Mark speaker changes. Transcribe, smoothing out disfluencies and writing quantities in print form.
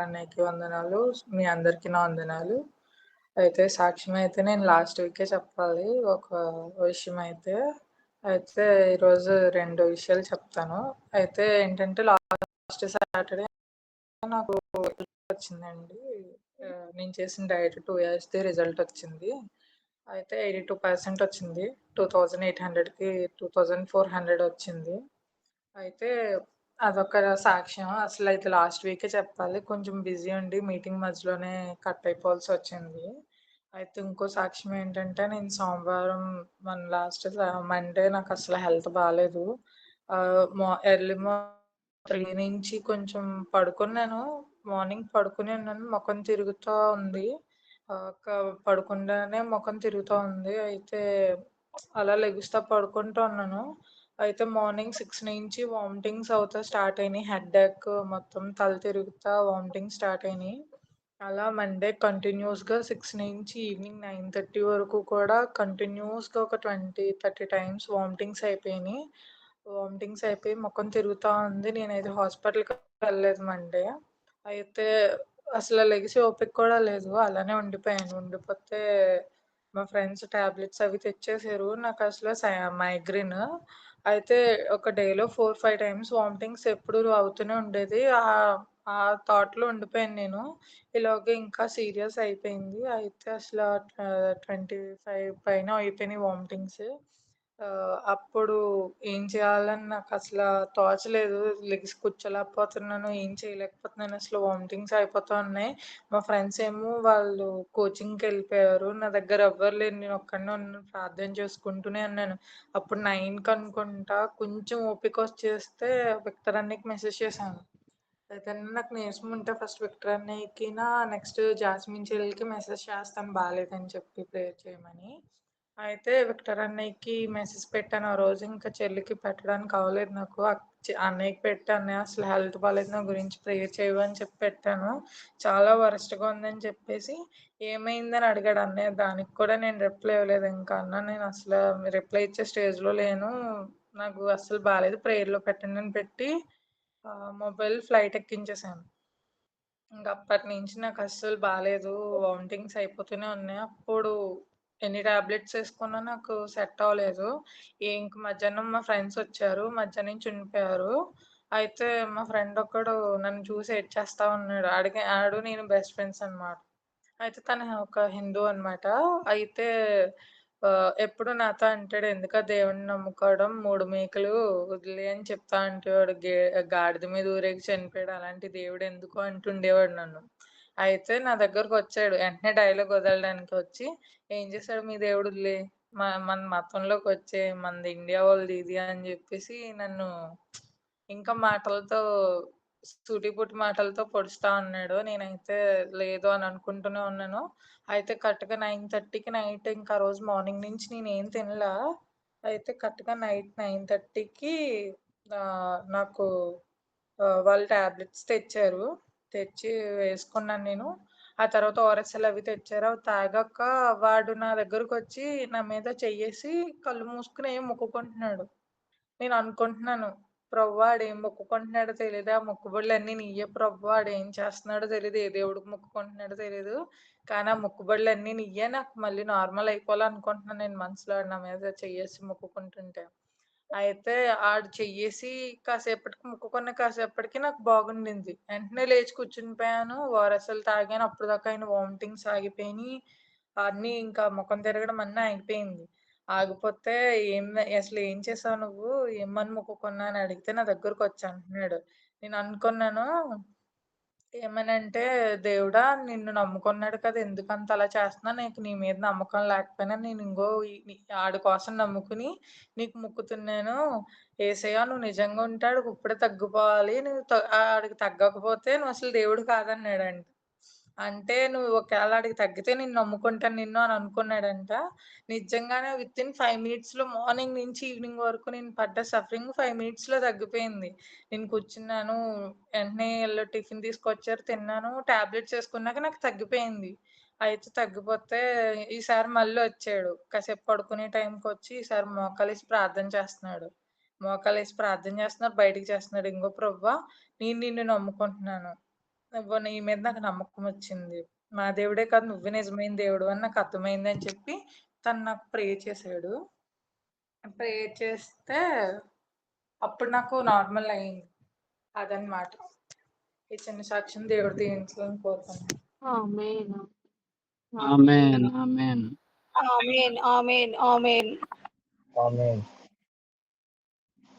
Speaker 1: అన్నయ్యకి వందనాలు. మీ అందరికీ నా వందనాలు. అయితే సాక్ష్యం అయితే నేను లాస్ట్ వీకే చెప్పాలి. ఒక విషయం అయితే. అయితే ఈరోజు 2 విషయాలు చెప్తాను. అయితే ఏంటంటే లాస్ట్ సాటర్‌డే నాకు వచ్చిందండి. నేను చేసిన డైట్ 2 ఇయర్స్‌ది రిజల్ట్ వచ్చింది. అయితే 82% వచ్చింది. 2800కి 2400 వచ్చింది. అయితే అదొక సాక్ష్యం. అసలైతే లాస్ట్ వీకే చెప్పాలి. కొంచెం బిజీ ఉండి మీటింగ్ మధ్యలోనే కట్ అయిపోవాల్సొచ్చింది. అయితే ఇంకో సాక్ష్యం ఏంటంటే, నేను సోమవారం లాస్ట్ మండే నాకసలు హెల్త్ బాలేదు. ఎర్లీ 3 నుంచి కొంచెం పడుకున్నాను. మార్నింగ్ పడుకునే ఉన్నాను. మొఖం తిరుగుతా ఉంది. ఆహ్, క పడుకుండానే మొఖం తిరుగుతా ఉంది. అయితే అలా లెగుస్తా పడుకుంటూ ఉన్నాను. అయితే మార్నింగ్ 6 నుంచి వామిటింగ్స్ అవుతా స్టార్ట్ అయినాయి. హెడేక్ మొత్తం తల తిరుగుతా వామిటింగ్స్ స్టార్ట్ అయినాయి. అలా మండే కంటిన్యూయస్‌గా 6 నుంచి ఈవినింగ్ 9:30 వరకు కూడా కంటిన్యూయస్‌గా ఒక 20, 30 టైమ్స్ వామిటింగ్స్ అయిపోయినాయి. వామిటింగ్స్ అయిపోయి మొఖం తిరుగుతా ఉంది. నేనైతే హాస్పిటల్‌కి వెళ్ళలేదు మండే. అయితే అసల లెగిసే ఓపిక కూడా లేదు. అలానే ఉండిపోయాను. ఉండిపోతే మా ఫ్రెండ్స్ టాబ్లెట్స్ అవి తెచ్చేసారు. నాకసల మైగ్రేన్. అయితే ఒక డేలో 4, 5 టైమ్స్ వామిటింగ్స్ ఎప్పుడు అవుతూనే ఉండేది. ఆ థాట్‌లో ఉండిపోయాను నేను. ఈలోగా ఇంకా సీరియస్ అయిపోయింది. అయితే అసల 25 పైన అయిపోయినాయి వామిటింగ్స్. అప్పుడు ఏం చేయాలని నాకసల తోచలేదు. లెగిసి కూర్చోలేకపోతున్నాను. ఏం చేయలేకపోతున్నాను. అసలు వామిటింగ్స్ అయిపోతా ఉన్నాయి. మా ఫ్రెండ్స్ ఏమో వాళ్ళు కోచింగ్‌కెళ్ళిపోయారు. నా దగ్గర ఎవ్వరు లేరు. నేను ఒక్కడినే ఉన్నాను. ప్రార్థన చేసుకుంటూనే ఉన్నాను. అప్పుడు 9కి అనుకుంటా కొంచెం ఓపికొచ్చేస్తే విక్టర్ అన్నయ్యకి మెసేజ్ చేశాను. ఏదన్నా నాకు నీరసం ఉంటే ఫస్ట్ విక్టర్ అన్నయ్యకినా, నెక్స్ట్ జాస్మిన్ చెల్లికి మెసేజ్ చేస్తాను బాలేదని చెప్పి ప్రేయర్ చేయమని. అయితే విక్టర్ అన్నయ్యకి మెసేజ్ పెట్టాను. ఆ రోజు ఇంకా చెల్లికి పెట్టడానికి అవ్వలేదు నాకు. అన్నయ్యకి పెట్టా, "అన్నయ్య అసలు హెల్త్ బాలేదు. నా గురించి ప్రేయర్ చేయు" అని చెప్పి పెట్టాను. చాలా వరస్ట్‌గా ఉందని చెప్పేసి, "ఏమైందని" అడిగాడు అన్నయ్య. దానికి కూడా నేను రిప్లై ఇవ్వలేదు ఇంకా. "అన్న నేను అసల రిప్లై ఇచ్చే స్టేజ్‌లో లేను. నాకు అస్సలు బాలేదు. ప్రేయర్‌లో పెట్టండి" అని పెట్టి మొబైల్ ఫ్లైట్ ఎక్కించేసాను. ఇంక అప్పటినుంచి నాకస్సలు బాలేదు. వామిటింగ్స్ అయిపోతూనే ఉన్నాయి. అప్పుడు ఎన్ని టాబ్లెట్స్ ఏసుకున్నా నాకు సెట్ అవ్వలేదు. ఇంక మధ్యాహ్నం మా ఫ్రెండ్సొచ్చారు. మధ్యాహ్నం నుంచి ఉండిపోయారు. అయితే మా ఫ్రెండ్ ఒకడు నన్ను చూసి ఏడ్చేస్తా ఉన్నాడు. ఆడు నేను బెస్ట్ ఫ్రెండ్స్ అన్నమాట. అయితే తను ఒక హిందూ అన్నమాట. అయితే ఎప్పుడు నాతో అంటాడు, "ఎందుకా దేవుడిని నమ్ముకోవడం, 3 మేకలు వదిలేయి" అని చెప్తా ఉంటాడు. గాడిద మీద ఊరేగి చనిపోయాడు. అలాంటి దేవుడెందుకు అంటుండేవాడు నన్ను. అయితే నా దగ్గరకొచ్చాడు. వెంటనే డైలాగ్ వదలడానికి వచ్చి, "ఏం చేశాడు మీ దేవుడు వదిలేయి. మన మతంలోకొచ్చేయి. మనది ఇండియా వాళ్ళది ఇది" అని చెప్పేసి నన్ను ఇంకా మాటలతో సూటిపుటి మాటలతో పొడుస్తా ఉన్నాడు. నేనైతే లేదు అని అనుకుంటూనే ఉన్నాను. అయితే కరెక్ట్‌గా 9:30కి నైట్ ఇంకా ఆ రోజు మార్నింగ్ నుంచి నేనేం తినలా. అయితే కరెక్ట్‌గా నైట్ 9:30కి నాకు వాళ్ళు టాబ్లెట్స్ తెచ్చారు. తెచ్చి వేసుకున్నాను నేను. ఆ తర్వాత ఓఆర్ఎస్ఎల్ అవి తెచ్చారు. అవి తాగాక వాడు నా దగ్గరకొచ్చి నా మీద చెయ్యేసి కళ్ళు మూసుకొని ఏమో మొక్కుకుంటున్నాడు. నేననుకుంటున్నాను, ప్రభువా ఆడేం మొక్కుకుంటున్నాడో తెలీదు. ఆ మొక్కుబడులన్నీ నీయే ప్రభువా! ఆడేం చేస్తున్నాడో తెలీదు. ఏ దేవుడికి మొక్కుకుంటున్నాడో తెలీదు. కానీ ఆ మొక్కుబడులన్నీ నీయే. నాకు మళ్ళీ నార్మల్ అయిపోవాలనుకుంటున్నాను నేను మనసులో ఆడు నా మీద చెయ్యేసి మొక్కుకుంటుంటే. అయితే ఆడు చెయ్యేసి కాసేపటికి మొక్కుకున్న కాసేపటికి నాకు బాగుండింది. వెంటనే లేచి కూర్చునిపోయాను. ఓఆర్ఎస్ఎల్ తాగాను. అప్పటిదాకా అయిన వామిటింగ్స్ ఆగిపోయినియి. అన్నీ ఇంకా మొఖం తిరగడం అన్నీ ఆగిపోయింది. ఆగిపోతే "అసలేం చేసావు నువ్వు? ఏమని మొక్కుకున్నా" అని అడిగితే నా దగ్గరకొచ్చి అంటున్నాడు. నేననుకున్నాను ఏమనంటే, "దేవుడా నిన్ను నమ్ముకున్నాడు కదా! ఎందుకంత అలా చేస్తున్నావు? నీకు నీ మీద నమ్మకం లేకపోయినా నేను ఇంగో ఆడి కోసం నమ్ముకుని నీకు మొక్కుతున్నాను. యేసయ్య నువ్వు నిజంగా ఉంటే ఆడికి ఇప్పుడే తగ్గిపోవాలి. నువ్వు ఆడికి తగ్గకపోతే నువ్వసలు దేవుడు కాదన్నాడంట. అంటే నువ్వు ఒకవేళ ఆడికి తగ్గితే నేను నమ్ముకుంటాను నిన్ను అని అనుకున్నాడంట. నిజంగానే వితిన్ 5 మినిట్స్‌లో మార్నింగ్ నుంచి ఈవినింగ్ వరకు నేను పడ్డ సఫరింగ్ 5 మినిట్స్‌లో తగ్గిపోయింది. నేను కూర్చున్నాను. వెంటనే ఈళ్ళు టిఫిన్ తీసుకొచ్చారు. తిన్నాను. టాబ్లెట్స్ ఏసుకున్నాక నాకు తగ్గిపోయింది. అయితే తగ్గిపోతే ఈసారి మళ్ళీ వచ్చాడు. కాసేపు పడుకునే టైంకొచ్చి ఈసారి మోకాలేసి ప్రార్థన చేస్తున్నాడు. మోకాలేసి ప్రార్థన చేస్తున్నారు. బయటికి చేస్తున్నాడు. "ఇంగో ప్రభువా నేను నిన్ను నమ్ముకుంటున్నాను. నువ్వు నీ మీద నాకు నమ్మకం వచ్చింది. మా దేవుడే కాదు నువ్వే నిజమైన దేవుడు అని నాకు అర్థమైందని చెప్పి తను నాకు ప్రే చేసాడు. ప్రే చేస్తే అప్పుడు నాకు నార్మల్ అయింది. అదనమాట. ఈ చిన్న సాక్ష్యం దేవుడు దీవించాలని కోరుకుంటున్నాను.
Speaker 2: ఆమేన్.
Speaker 3: ఆమేన్. ఆమేన్.
Speaker 4: ఆమేన్. ఆమేన్. ఆమేన్.
Speaker 5: ఆమేన్.